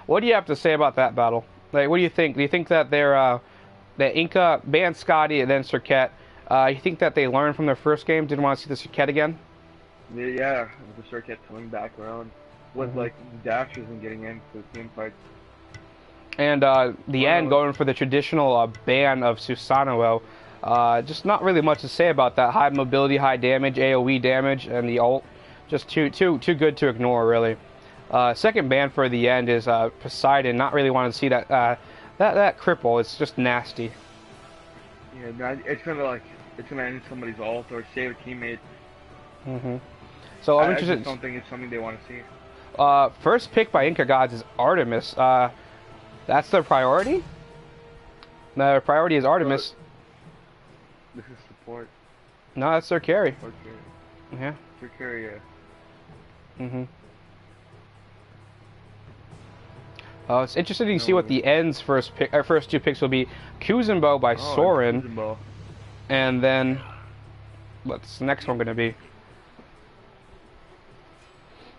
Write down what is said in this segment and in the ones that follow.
What do you have to say about that battle? Like, what do you think? Do you think that they're that Inca banned Scotty and then Cirquet? You think that they learned from their first game? Didn't want to see the Cirquet again? Yeah, with the circuit coming back around with Hmm. like dashes and getting into the team fights. And the end Well, going for the traditional ban of Susanoo. Just not really much to say about that. High mobility, high damage, AoE damage, and the ult. Just too good to ignore, really. Second ban for the end is Poseidon. Not really wanting to see that cripple. It's just nasty. yeah, it's gonna end somebody's ult or save a teammate. Hmm. So I'm I just interested. don't think it's something they want to see. First pick by Inca Gods is Artemis. That's their priority? Their priority is Artemis. This is support. No, that's their carry. Support carry. Yeah. For carry, yeah. Mm-hmm. It's interesting to see what the end's first two picks will be. Kuzenbo by Soren, Kuzenbo. and then what's the next one going to be?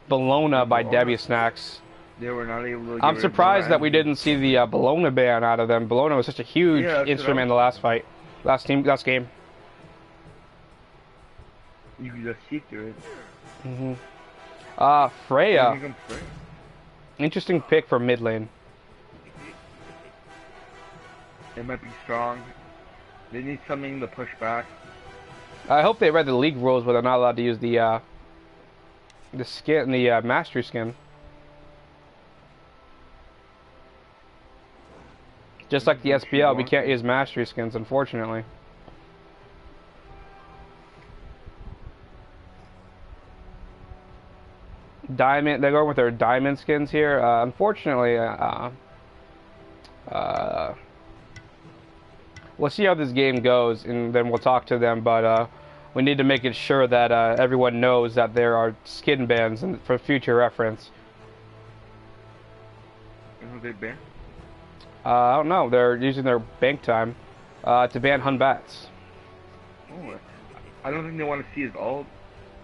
Bologna by Debbie Snacks. They were not able to. I'm surprised that we didn't see the Bologna ban out of them. Bologna was such a huge instrument in the last last game. You can just see through it. Mm-hmm. Freya. Interesting pick for mid lane. It might be strong. They need something to push back. I hope they read the league rules where they're not allowed to use the skin, the mastery skin. Just like the SPL, we can't use mastery skins, unfortunately. Diamond, they're going with their diamond skins here. Unfortunately, we'll see how this game goes, and then we'll talk to them. But we need to make it sure that everyone knows that there are skin bans and for future reference. And who they ban? I don't know. They're using their bank time to ban Hun Bats. Oh, I don't think they want to see his ult.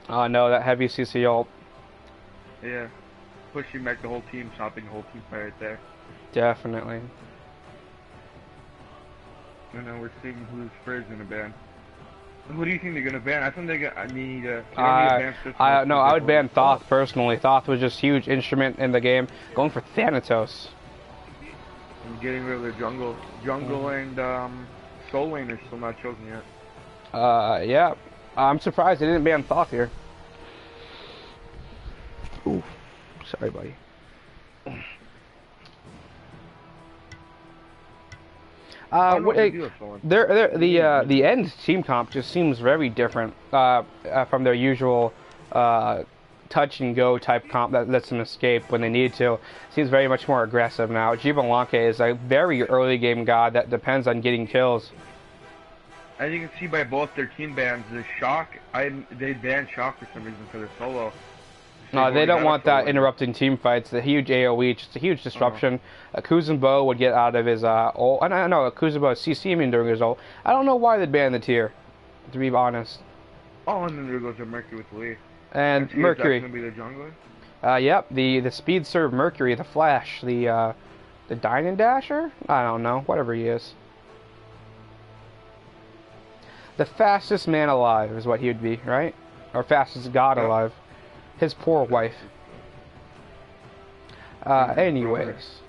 No, that heavy CC ult. Yeah, pushing back the whole team, stopping the whole team fight right there. Definitely. And now we're seeing who's Frizz gonna ban. Who do you think they're gonna ban? I think I need. No, I would ban Thoth personally. Thoth was just a huge instrument in the game. Going for Thanatos. And getting rid of the jungle. Jungle and Soul Lane are still not chosen yet. Yeah. I'm surprised they didn't ban Thoth here. Ooh, sorry, buddy. The end team comp just seems very different from their usual touch and go type comp that lets them escape when they need to. Seems very much more aggressive now. Gibalanke is a very early game god that depends on getting kills. As you can see by both their team bans, the Shock, they banned Shock for some reason for their solo. No, they don't want that interrupting team fights. The huge AoE, just a huge disruption. Kuzenbo would get out of his ult. I don't know, Kuzenbo CC'ing during his ult. I don't know why they banned the tier, to be honest. Oh, and then there goes the Mercury with Lee. And Mercury. That's gonna be the jungler? Yep, the speed serve Mercury, the Flash, the Dynan Dasher? I don't know, whatever he is. The fastest man alive is what he would be, right? Or fastest god alive. His poor wife. Anyways.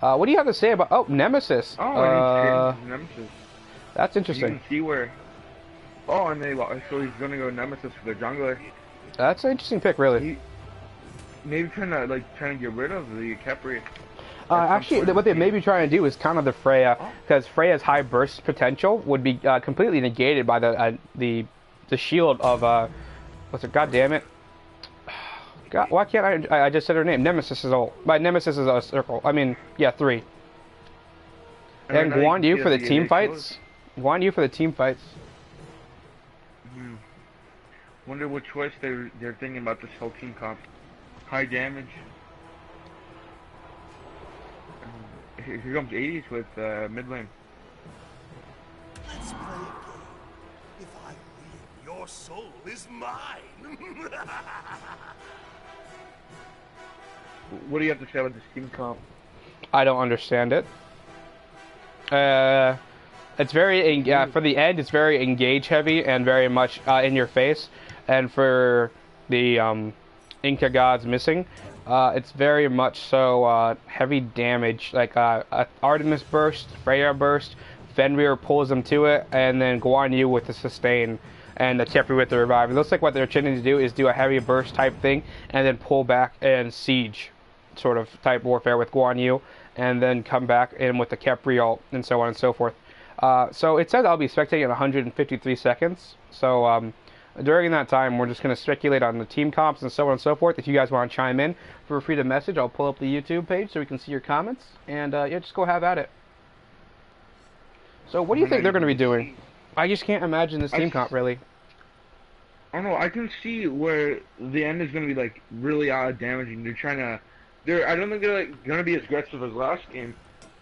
What do you have to say about... Oh, Nemesis. Oh, he's Nemesis. That's interesting. You can see where... Oh, and so he's gonna go Nemesis for the jungler. That's an interesting pick, really. Maybe trying to get rid of the Khepri. Actually, what they may be trying to do is counter the Freya, because Freya's high burst potential would be completely negated by the shield of... what's it? God damn it. God, why can't I just said her name. Nemesis is ult. My Nemesis is a circle. I mean, yeah, 3. And Guan Yu for the team fights. Guan Yu for the team fights. Wonder what choice they're thinking about this whole team comp. High damage. Here comes 80s with mid lane. Let's play a game. If I win, your soul is mine. What do you have to say about this team comp? I don't understand it. It's very for the end. It's very engage heavy and very much in your face. And for the Inca gods missing, it's very much so heavy damage. Like Artemis burst, Freya burst, Fenrir pulls them to it, and then Guan Yu with the sustain and the Kepri with the revive. It looks like what they're trying to do is do a heavy burst type thing and then pull back and siege sort of type warfare with Guan Yu, and then come back in with the Kepri ult and so on and so forth. So it says I'll be spectating at 153 seconds. So during that time, we're just going to speculate on the team comps and so on and so forth. If you guys want to chime in, feel free to message. I'll pull up the YouTube page so we can see your comments. And yeah, just go have at it. So what do you think they're going to be doing? I just can't imagine this team comp, really. I don't know. I can see where the end is going to be, like, really damaging. They're trying to... I don't think they're, like, going to be as aggressive as last game.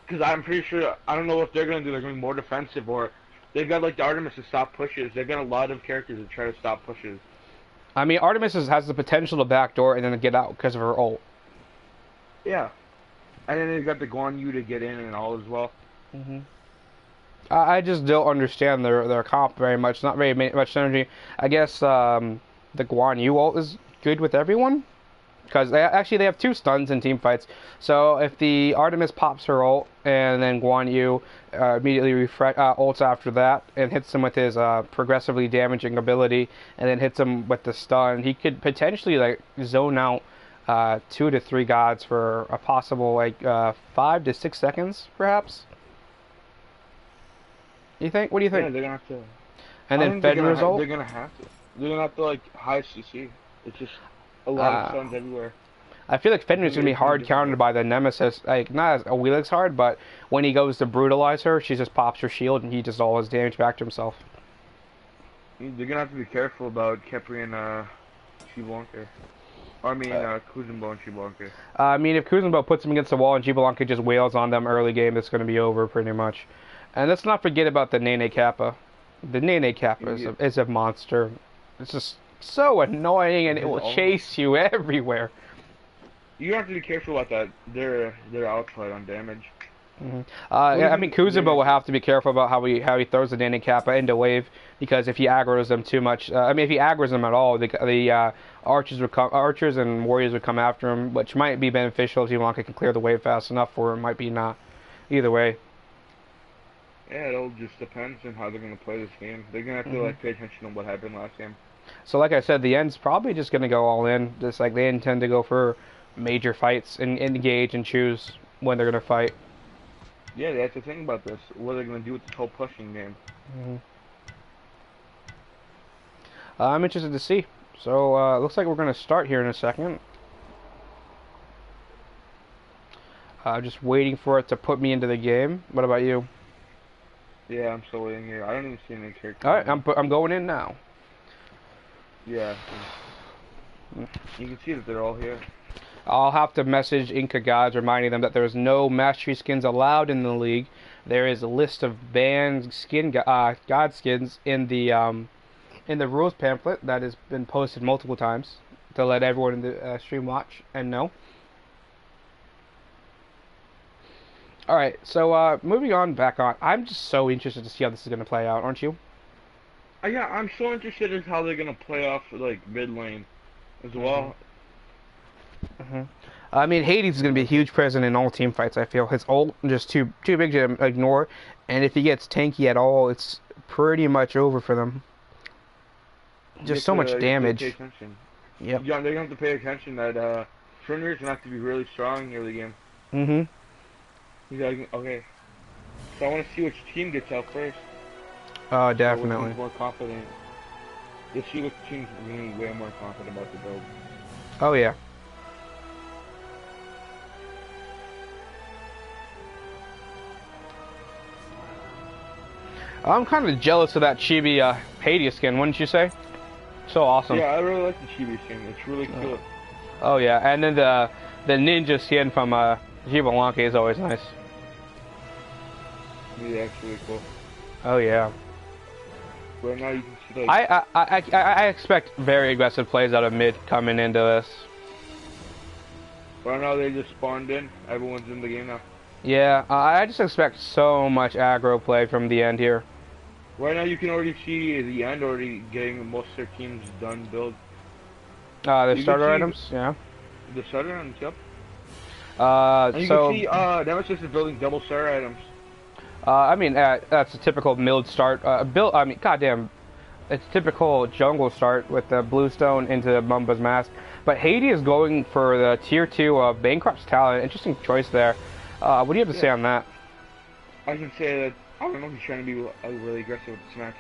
Because I'm pretty sure... I don't know what they're going to do. They're going to be more defensive, or... They've got, like, the Artemis to stop pushes. They've got a lot of characters that try to stop pushes. I mean, Artemis has the potential to backdoor and then to get out because of her ult. Yeah. And then they've got the Guan Yu to get in and all as well. Mm-hmm. I just don't understand their comp very much. Not very much synergy. I guess the Guan Yu ult is good with everyone. Because they have 2 stuns in team fights. So if the Artemis pops her ult and then Guan Yu immediately ults after that and hits him with his progressively damaging ability and then hits him with the stun, he could potentially like zone out 2 to 3 gods for a possible like 5 to 6 seconds perhaps. You think? What do you think? Yeah, they're gonna have to. And then Fenrir's ult? They're gonna have to. They're gonna have to like high CC. It's just a lot of stuns everywhere. I feel like Fenrir's gonna be hard countered by the Nemesis. Like not as Wheelix hard, but when he goes to brutalize her, she just pops her shield and he does all his damage back to himself. They're gonna have to be careful about Kepri and Xbalanque. I mean, Kuzenbo and Xbalanque. I mean, if Kuzenbo puts him against the wall and Xbalanque just wails on them early game, it's gonna be over pretty much. And let's not forget about the Nene Kappa. The Nene Kappa is a monster. It's just so annoying, and it will chase you everywhere. You have to be careful about that. Their output on damage. Mm-hmm. Yeah, I mean, Kuzenbo will have to be careful about how he throws the Nene Kappa into wave, because if he aggroes them too much, I mean, if he aggroes them at all, the archers and warriors would come after him, which might be beneficial if Xbalanque can clear the wave fast enough, or it might be not. Either way. Yeah, it all just depends on how they're going to play this game. They're going to have to like pay attention to what happened last game. So like I said, the end's probably just going to go all in. Just like they intend to go for major fights and engage and choose when they're going to fight. Yeah, that's the thing about this. What are they going to do with this whole pushing game? I'm interested to see. So looks like we're going to start here in a second. Just waiting for it to put me into the game. What about you? Yeah, I'm still waiting here. I don't even see any characters. Alright, I'm going in now. Yeah. You can see that they're all here. I'll have to message Inca gods reminding them that there's no mastery skins allowed in the league. There is a list of banned god skins in the rules pamphlet that has been posted multiple times to let everyone in the stream watch and know. Alright, so moving on back on. I'm just so interested to see how this is going to play out, aren't you? Yeah, I'm so interested in how they're going to play off like mid lane as well. I mean, Hades is going to be a huge presence in all team fights, I feel. His ult is just too big to ignore, and if he gets tanky at all, it's pretty much over for them. Just so much damage. Yep. Yeah, they're going to have to pay attention that Fenrir's going to have to be really strong early game. He's like, okay. So I want to see which team gets out first. Oh, definitely. More confident. You'll see which team's really way more confident about the build. Oh, yeah. I'm kind of jealous of that Chibi Hades skin, wouldn't you say? So awesome. Yeah, I really like the Chibi skin. It's really cool. Oh, yeah. And then the ninja skin from Xbalanque is always nice. Yeah, that's really cool. Oh, yeah. Right now you can see like... I expect very aggressive plays out of mid coming into this. Right now they just spawned in. Everyone's in the game now. Yeah, I just expect so much aggro play from the end here. Right now, you can already see the end already getting most of their teams done build. The You can starter see items, yeah. the starter items, yep. And you So, can see Nemesis is building double starter items. I mean, that's a typical milled start. I mean, goddamn, it's typical jungle start with the bluestone into Mumba's mask. But Haiti is going for the tier 2 of Bancroft's talent. Interesting choice there. What do you have to say on that? I can say that, I don't know if he's trying to be really aggressive with this match.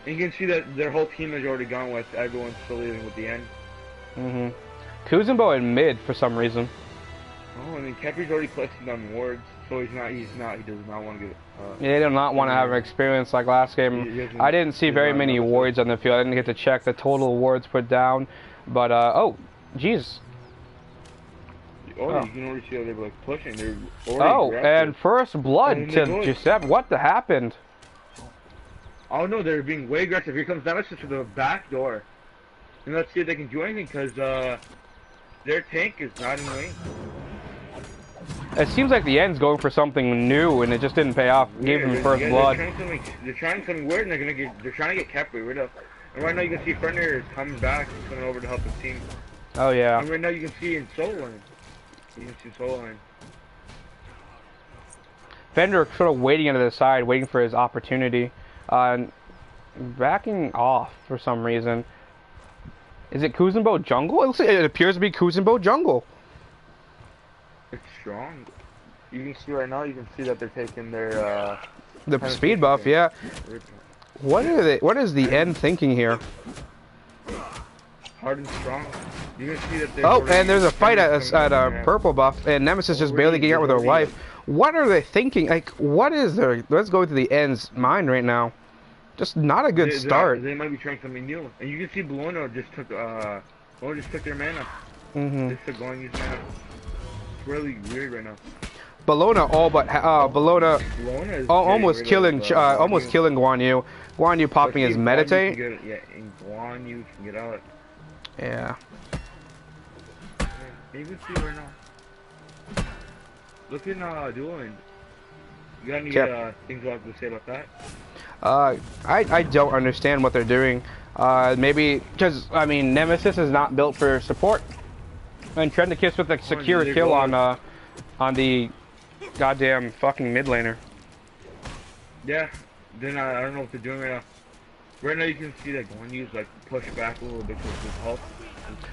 And you can see that their whole team has already gone with everyone still leaving with the end. Kuzenbo in mid for some reason. Oh, and then Kepi's already placing down wards, so he does not want to get... Yeah, they do not want to have an experience like last game. I didn't see very many wards on the field. I didn't get to check the total wards put down. But, oh, jeez. Oh, you can already see how they're like pushing. They're already and first blood to Giuseppe. What happened? Oh no, they're being way aggressive. Here comes Nemesis to the back door. And let's see if they can do anything, because their tank is not in lane. It seems like the end's going for something new, and it just didn't pay off. Gave him first blood. They're trying something weird, and they're trying to get Kepi rid of. And right now you can see Fender is coming back. He's coming over to help his team. Oh yeah. And right now you can see in solo lane. You can see solo lane. Fender sort of waiting to the side, waiting for his opportunity, and backing off for some reason. Is it Kuzenbo jungle? It appears to be Kuzenbo jungle. It's strong. You can see right now. You can see that they're taking their the speed buff. Yeah. What are they? What is the end thinking here? Hard and strong. You can see that. Oh, and there's a fight at a purple buff, and Nemesis just barely getting out with her life. What are they thinking? Like, what is their? Let's go to the end's mind right now. Just not a good start. They might be trying something new. And you can see Bologna just took their mana. Just took going use mana. It's really weird right now. Bologna Bologna almost killing Guan Yu. Guan Yu popping his meditate. And Guan Yu can get out. Yeah. You can see right now. Look at dueling. You got any things you have to say about that? I don't understand what they're doing. Maybe because I mean Nemesis is not built for support, and trying to kiss with a secure kill on the goddamn fucking mid laner. Yeah, then I don't know what they're doing right now. Right now you can see that Guan Yu's like push back a little bit with his health.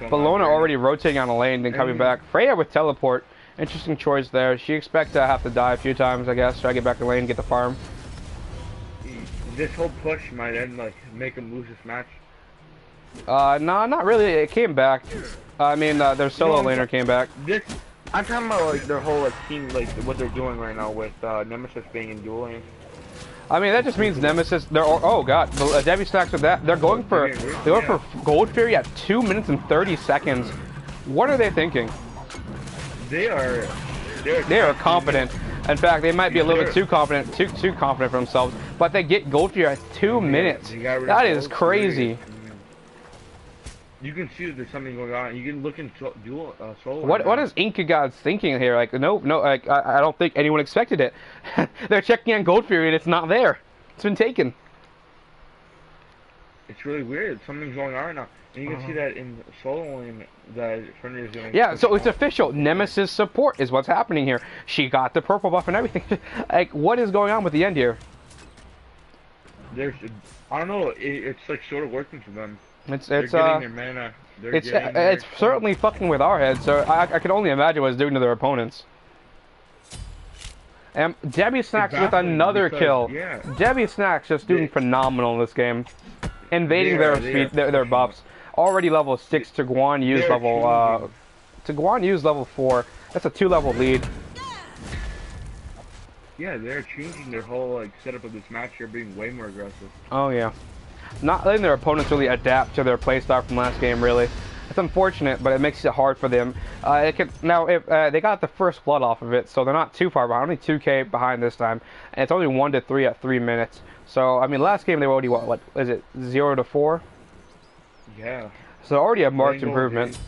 Bologna already rotating on a lane, then coming back. Freya with teleport. Interesting choice there. She expects to have to die a few times, I guess. Try to get back to lane, get the farm. This whole push might end like make him lose this match. No, not really. It came back. I mean, their solo laner came back. I'm talking about like their whole like team, like what they're doing right now with Nemesis being in dual lane. I mean, that just means Nemesis. They're oh god, Debbie stacks with that. They're going for Gold Fury at 2 minutes and 30 seconds. What are they thinking? They are confident. In fact, they might be a little bit too confident, too confident for themselves. But they get Gold Fury at 2 minutes. That is crazy. You can see that there's something going on. You can look in solo. What is Inca God's thinking here? Like, no, like I don't think anyone expected it. They're checking on Gold Fury and it's not there. It's been taken. It's really weird. Something's going on right now. And you can see that in solo lane that Fender is going. Yeah, so it's official. Nemesis support is what's happening here. She got the purple buff and everything. Like, what is going on with the end here? I don't know. It's like sort of working for them. It's getting their mana. It's certainly fucking with our heads. So I can only imagine what it's doing to their opponents. And Debbie Snacks with another kill. Yeah. Debbie Snacks just doing phenomenal in this game, invading their buffs. Already level 6 to Guan Yu's level 4. That's a 2-level lead. Yeah, they're changing their whole like setup of this match here, being way more aggressive. Oh yeah, not letting their opponents really adapt to their playstyle from last game. Really, it's unfortunate, but it makes it hard for them. If they got the first blood off of it, so they're not too far behind. Only 2K behind this time, and it's only 1 to 3 at 3 minutes. So I mean, last game they were already what is it 0 to 4? Yeah. So already a marked improvement.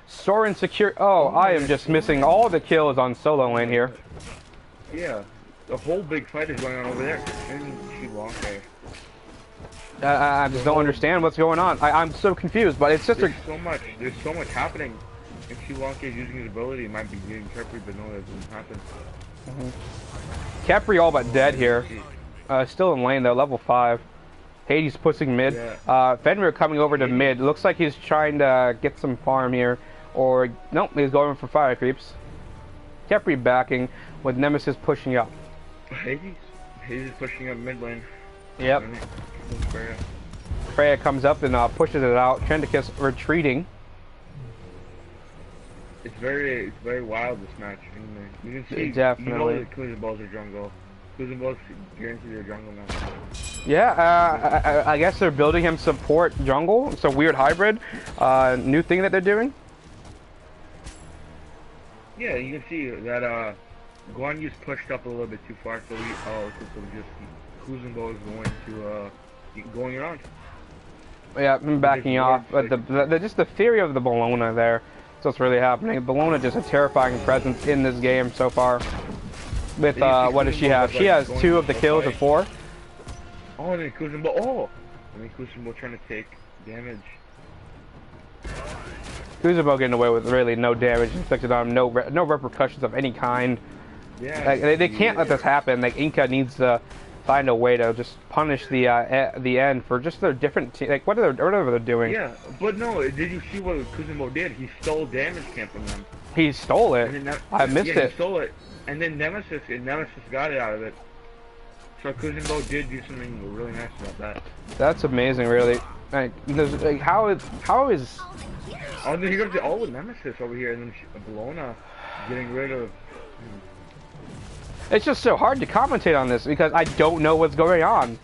Soren secure. Oh, I am just missing all the kills on solo lane here. Yeah, the whole big fight is going on over there. And she walked there. I just don't understand what's going on. I'm so confused, but it's just There's so much happening. If Shuwonka is using his ability, it might be getting Kepri, but no, that doesn't happen. Kepri all but dead here. Still in lane though, level 5. Hades pushing mid. Yeah. Fenrir coming over to mid. Looks like he's trying to get some farm here. Or, nope, he's going for fire creeps. Kepri backing with Nemesis pushing up. Hades is pushing up mid lane. Yep. Freya comes up and pushes it out. Trendicus retreating. It's very wild this match. You can see Definitely. You know the Kuzenballs are jungle. Kuzenballs guarantee they're jungle now. Yeah, I guess they're building him support jungle. It's a weird hybrid, new thing that they're doing. Yeah, you can see that Guan Yu's pushed up a little bit too far, so Kuzenball is going around. Yeah, I'm backing off. But just the theory of the Bologna there. That's what's really happening. Bologna just a terrifying presence in this game so far. With what does she have? She has 2 of the kills of 4. Oh, and then Kuzenball. Oh, and then Kuzenball trying to take damage. Kuzenball getting away with really no damage inflicted on him, no repercussions of any kind. Yeah. Like, they can't let this happen. Like Inca needs to find a way to just punish the end for just their different like whatever they're doing. Yeah, but no, did you see what Kuzenball did? He stole damage camp from them. He stole it. I missed it. He stole it, and then Nemesis got it out of it. So Kuzenball did do something really nice about that. That's amazing, really. Like how is Oh, then he goes to with Nemesis over here, and then Bologna getting rid of. It's just so hard to commentate on this because I don't know what's going on.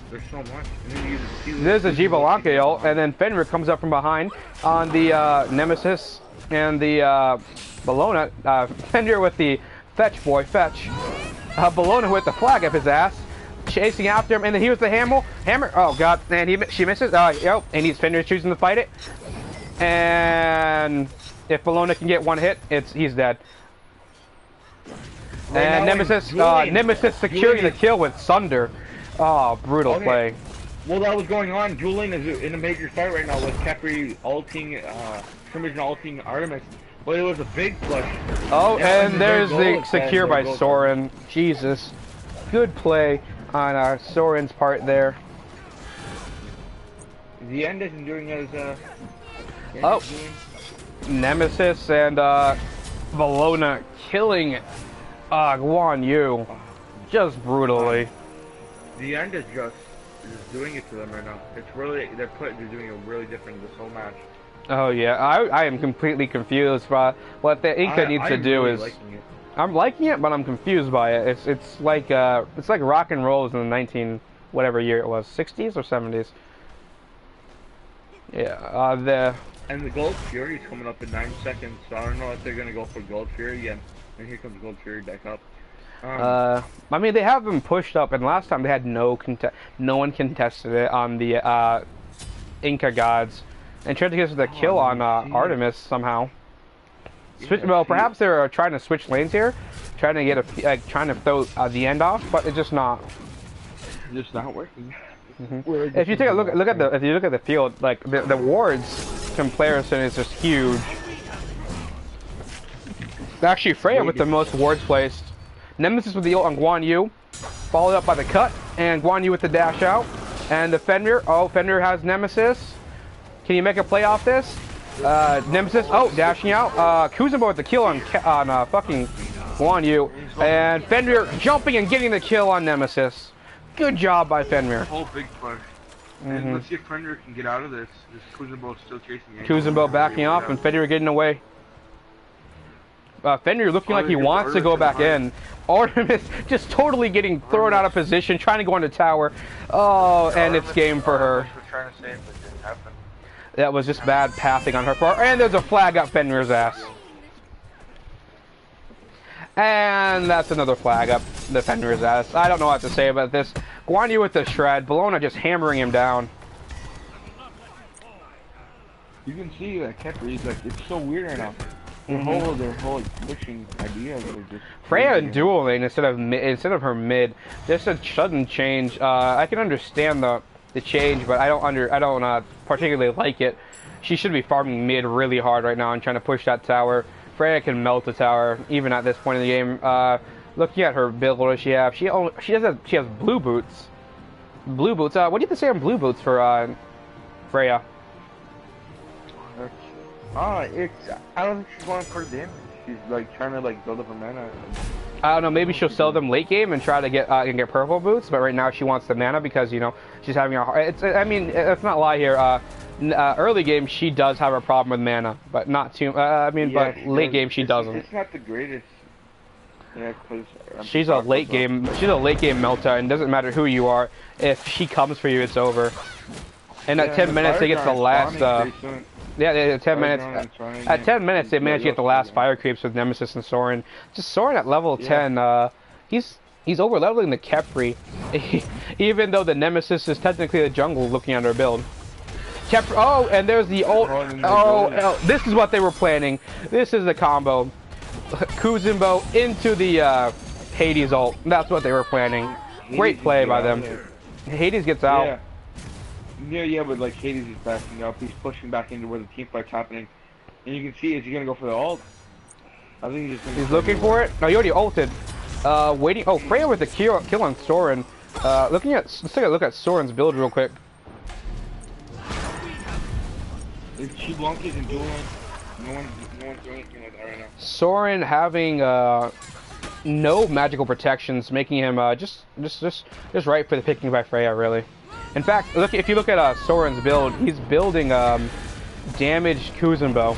There's so much. And then you see There's a Jivalanka ult, and then Fenrir comes up from behind on the Nemesis and the Bologna. Fenrir with the fetch. Bologna with the flag up his ass, chasing after him, and then he was the hammer. Oh god, and she misses. Yep, and Fenrir choosing to fight it. And if Bologna can get one hit, he's dead. And Nemesis securing the kill with Sunder. Oh, brutal play. Well, that was going on. Julian is in a major fight right now with Kepri ulting, ulting Artemis. But it was a big push. Oh, and there's the secure by Soren. Jesus. Good play on Soren's part there. The end isn't doing as, Nemesis and Bologna killing it. Guan Yu. Just brutally. The end is just doing it to them right now. It's really, they're doing it really different this whole match. Oh yeah, I am completely confused by what the Inca needs to do really is. Liking it. I'm liking it, but I'm confused by it. It's like rock and rolls in the 19 whatever year it was, 60s or 70s. Yeah, and the Gold Fury is coming up in 9 seconds, so I don't know if they're gonna go for Gold Fury again. And here comes Gold Fury back up. I mean they have them pushed up, and last time they had no one contested it on the Inca gods, and tried to get the kill on Artemis somehow. Well, perhaps they're trying to switch lanes here, trying to get trying to throw the end off, but it's just not. Just not working. If you take a look at the field, like the wards comparison is just huge. Actually, Freya with the most wards placed. Nemesis with the ult on Guan Yu, followed up by the cut, and Guan Yu with the dash out, and the Fenrir. Oh, Fenrir has Nemesis. Can you make a play off this? Nemesis. Oh, dashing out. Kuzenbo with the kill on fucking Guan Yu, and Fenrir jumping and getting the kill on Nemesis. Good job by Fenrir. Whole big push. And let's see if Fenrir can get out of this. This Kuzenbo still chasing. Kuzenbo backing off, and Fenrir getting away. Fenrir looking like he wants to go back in. Artemis just totally getting thrown out of position, trying to go into tower. Oh, and it's game for her. That was just bad pathing on her part. And there's a flag up Fenrir's ass. And that's another flag up the Fenrir's ass. I don't know what to say about this. Guan Yu with the shred. Bologna just hammering him down. You can see that Kepri is like, it's so weird right now. their whole pushing ideas are just Freya in dual lane instead of her mid. There's a sudden change. I can understand the change, but I don't particularly like it. She should be farming mid really hard right now and trying to push that tower. Freya can melt the tower even at this point in the game. Looking at her build, what does she have? She has blue boots. Blue boots. What do you have to say on blue boots for Freya? I don't think she's going for damage. She's like trying to like build up her mana. I don't know. Maybe she'll sell them late game and try to get purple boots. But right now she wants the mana because she's having a hard. I mean, let's not lie here. Early game she does have a problem with mana, but not too. But late game she doesn't. It's not the greatest. Yeah, because she's a late game melter, and it doesn't matter who you are. If she comes for you, it's over. And at 10 minutes they get the last. 10 minutes. At 10 minutes, they managed to get the last fire creeps with Nemesis and Soren. Just Soren at level 10. He's over leveling the Kepri, even though the Nemesis is technically the jungle. Looking at her build, Kepri. Oh, and there's the old. Oh, this is what they were planning. This is the combo. Kuzumbo into the Hades ult. That's what they were planning. Great play by them. Hades gets out. Yeah, but like Hades is backing up. He's pushing back into where the team fight's happening, and you can see is he gonna go for the ult? I think he's looking for it. No, he already ulted. Waiting. Oh, Freya with the kill on Soren. Let's take a look at Soren's build real quick. She Blanca's in dueling. No one's doing anything like that right now. Soren having no magical protections, making him just right for the picking by Freya, really. In fact, if you look at Soren's build, he's building damaged Kuzumbo.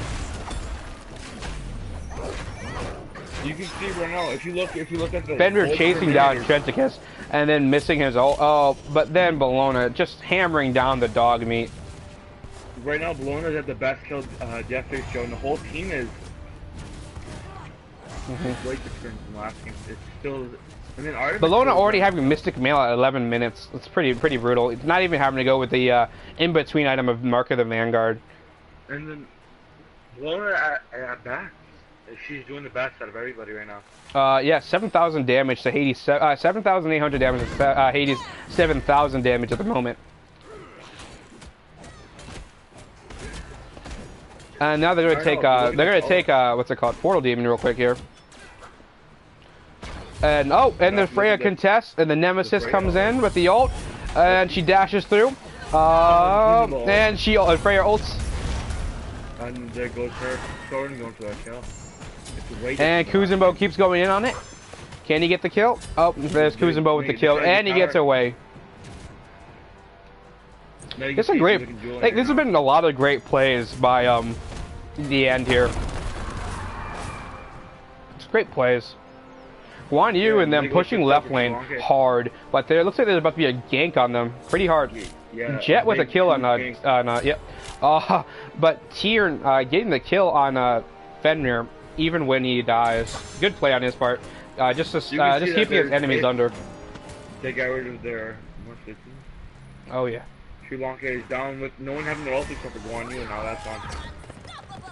You can see right now if you look at the Fenrir chasing down Trenticus and then missing his ult. Oh, but then Bologna just hammering down the dog meat. Right now, Bologna's at the best kill death ratio, and the whole team is way different from last game. It's still. And then Bologna already having Mystic Mail at 11 minutes. It's pretty brutal. It's not even having to go with the in-between item of Mark of the Vanguard. And then Bologna at back. She's doing the best out of everybody right now. Yeah, 7,000 damage to Hades. 7,800 damage to Hades. 7,000 damage at the moment. And now they're gonna take what's it called? Portal Demon real quick here. And then Freya contests, and the Nemesis comes in with the ult, and she dashes through. And Freya ults. And there goes her. Soren going for that kill. And Kuzumbo keeps going in on it. Can he get the kill? Oh, there's Kuzumbo with the kill, and he gets away. This is great. Like, this has been a lot of great plays by the end here. It's great plays. Guan Yu and them pushing left lane hard, but there looks like there's about to be a gank on them pretty hard. Jet with a kill on but Tyr getting the kill on Fenrir even when he dies. Good play on his part. Just keeping his enemies under. They got rid of their 150. Oh yeah. Sri Lanka is down with no one having their ult except for Guan Yu, and now that's on.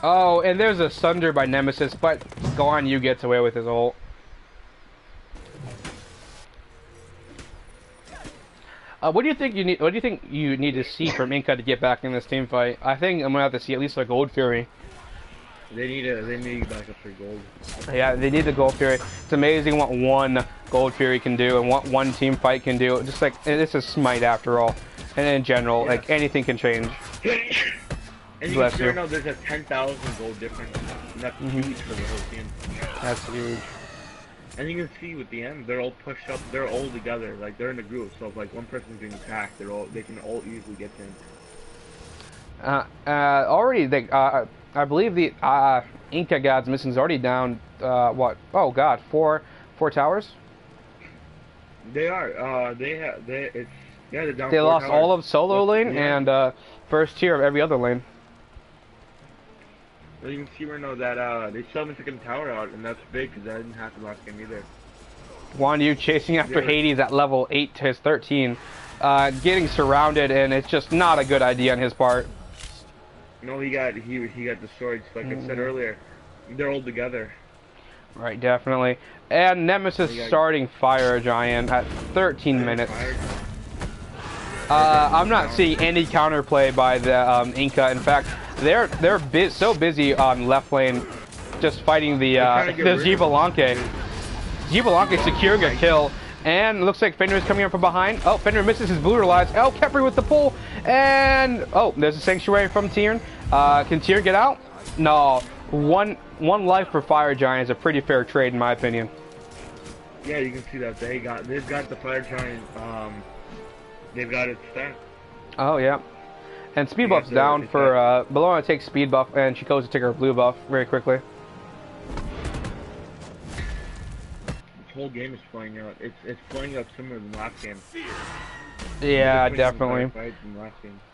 Oh, and there's a Sunder by Nemesis, but Guan Yu gets away with his ult. What do you think you need to see from Inca to get back in this team fight? I think I'm gonna have to see at least a Gold Fury. They need back up their gold. Yeah, they need the Gold Fury. It's amazing what one Gold Fury can do and what one team fight can do. Just like this is Smite after all, and in general, like anything can change. And you can know there's a 10,000 gold difference, and that's huge for the whole team. That's huge. And you can see with the end, they're all pushed up. They're all together, like they're in a group. So if like one person's being attacked, they can all easily get in. Already, I believe the Inca God's Missing is already down. What? Oh God, four towers. They are. They're down. They lost towers. all of solo lane and first tier of every other lane. Well, you can see right now that they still haven't taken the tower out, and that's big because that didn't happen last game either. Guan Yu chasing after Hades at level 8 to his 13, getting surrounded, and it's just not a good idea on his part. No, he got destroyed. Like I said earlier, They're all together. Right, definitely. And Nemesis starting Fire Giant at 13 minutes. I'm not seeing any counterplay by the Inca. In fact, they're so busy on left lane, just fighting the Gibalanque. Gibalanque securing a kill, and looks like Fenrir is coming up from behind. Oh, Fenrir misses his brutalized. Oh, Kepri with the pull, and oh, there's a sanctuary from Tyrion. Can Tyrion get out? No. One life for Fire Giant is a pretty fair trade in my opinion. Yeah, you can see that they've got the Fire Giant. They've got it stacked. Oh yeah, and speed buff's down for Bellona takes speed buff, and she goes to take her blue buff very quickly. This whole game is playing out. It's playing out similar than last game. Yeah, definitely.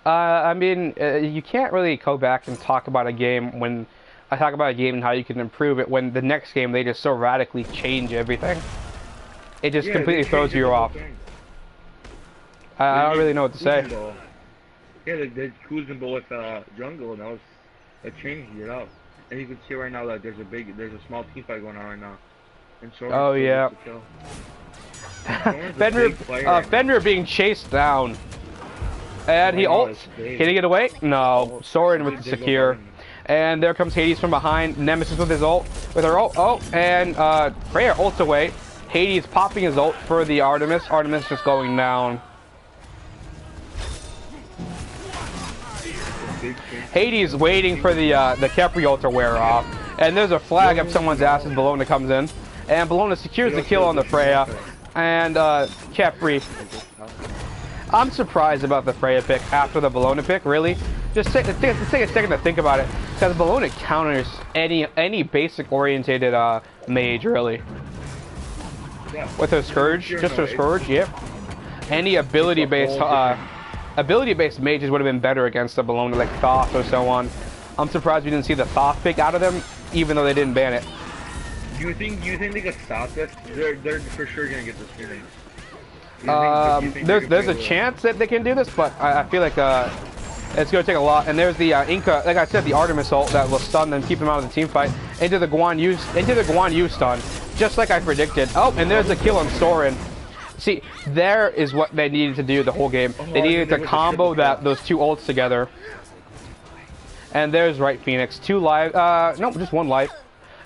I mean, you can't really go back and talk about a game when I talk about a game and how you can improve it when the next game they just so radically change everything. It just completely throws you off. I don't really know what to say. Yeah, they cruising ball with jungle, and that changed it up. And you can see right now that there's a small team fight going on right now. And so oh yeah. Fenrir being chased down, and he ults. Can he get away? No. Soren with the secure. And there comes Hades from behind. Nemesis with his ult, with her ult. Oh, and Freya ults away. Hades popping his ult for the Artemis. Artemis just going down. Hades waiting for the Kepri ult to wear off. And there's a flag up someone's ass as Bellona comes in. And Bellona secures the kill on the Freya. And Kepri. I'm surprised about the Freya pick after the Bellona pick, really. Just take a second to think about it. Because Bellona counters any basic orientated mage, really. With her Scourge, just her Scourge, yep. Any ability-based mages would have been better against the Bellona, like Thoth or so on. I'm surprised we didn't see the Thoth pick out of them, even though they didn't ban it. You think they could stop this? They're for sure gonna get this Phoenix. There's a chance that they can do this, but I feel like it's gonna take a lot. And there's the Inca, like I said, the Artemis ult that will stun them, keep them out of the team fight into the Guan Yu stun, just like I predicted. Oh, and there's the kill on Soren. See, there is what they needed to do the whole game. They needed to combo those two ults together. And there's right Phoenix, 2 life. No, just 1 life.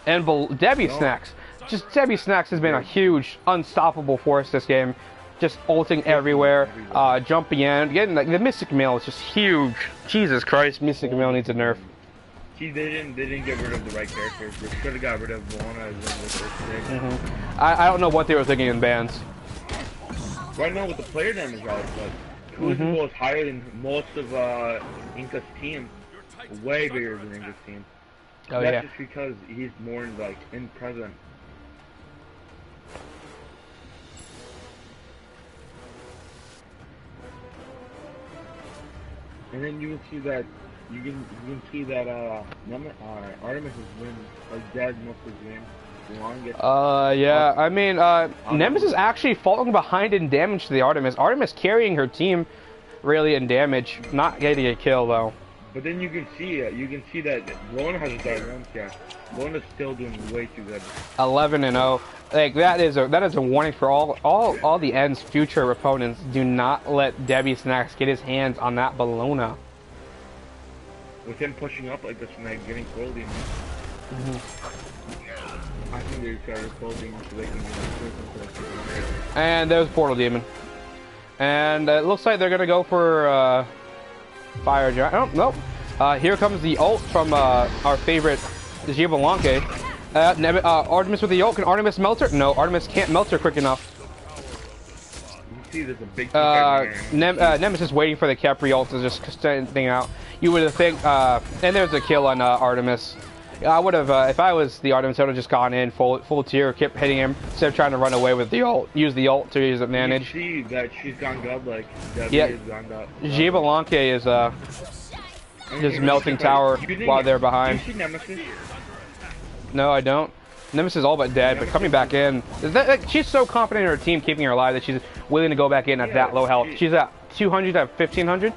And Debbie Snacks. Just Debbie Snacks has been a huge, unstoppable force this game. Just ulting everywhere, jumping in, getting like the Mystic Mail is just huge. Jesus Christ, Mystic Mail needs a nerf. See, they didn't get rid of the right characters. They should have got rid of Bellona as one of the first things. I don't know what they were thinking in bans. Right now with the player damage out, but Crucible is higher than most of Inca's team. Way bigger than Inca's team. Oh That's yeah. just because he's more like in present. And then you can see that Artemis has been like dead most of the game. Yeah, I mean, Nemesis is actually falling behind in damage to the Artemis. Artemis carrying her team, really, in damage, not getting a kill though. But then you can see that Bellona hasn't started runs yet. Bellona's still doing way too good. 11-0. Like that is a warning for all the End's future opponents. Do not let Debbie Snacks get his hands on that Bellona. With him pushing up like this and like getting cold demons. I think they started cold demons so they can get And there's Portal Demon. And it looks like they're gonna go for Fire Giant. Oh no! Here comes the ult from our favorite Gibalanque. Artemis with the ult. Can Artemis melt her? No, Artemis can't melt her quick enough. You see, there's a big Nemesis waiting for the Kepri ult to just stand thing out. You would have think, and there's a kill on Artemis. I would have, if I was the Artemis, I would have just gone in full tier, kept hitting him instead of trying to run away with the ult. Use the ult to his advantage. You see that she's gone godlike. Yeah. Gibalanque is just melting tower while they're behind. Do you see Nemesis? No, I don't. Nemesis is all but dead, but coming back in. She's so confident in her team keeping her alive that she's willing to go back in at that low health. She's at 200 at 1500.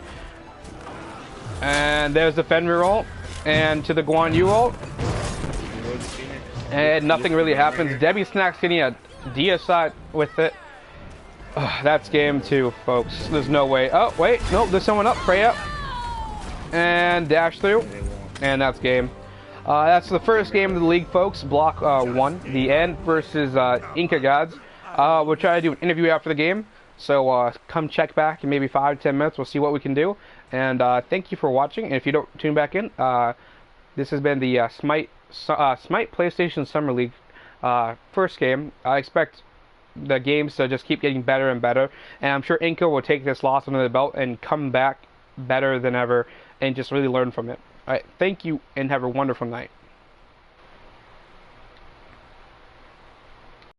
And there's the Fenrir ult. And to the Guan Yu ult. And nothing really happens. Debbie Snack's getting a deicide with it. Ugh, that's game 2, folks. There's no way. Oh, wait. Nope, there's someone up. Freya. And dash through. And that's game. That's the first game of the league, folks. Block 1. The end versus Inca Gods. We'll try to do an interview after the game. So come check back in maybe 5 to 10 minutes. We'll see what we can do. And thank you for watching. And if you don't tune back in, this has been the Smite PlayStation Summer League first game. I expect the games to just keep getting better and better, and I'm sure Inca will take this loss under the belt and come back better than ever and just really learn from it. Alright, thank you and have a wonderful night.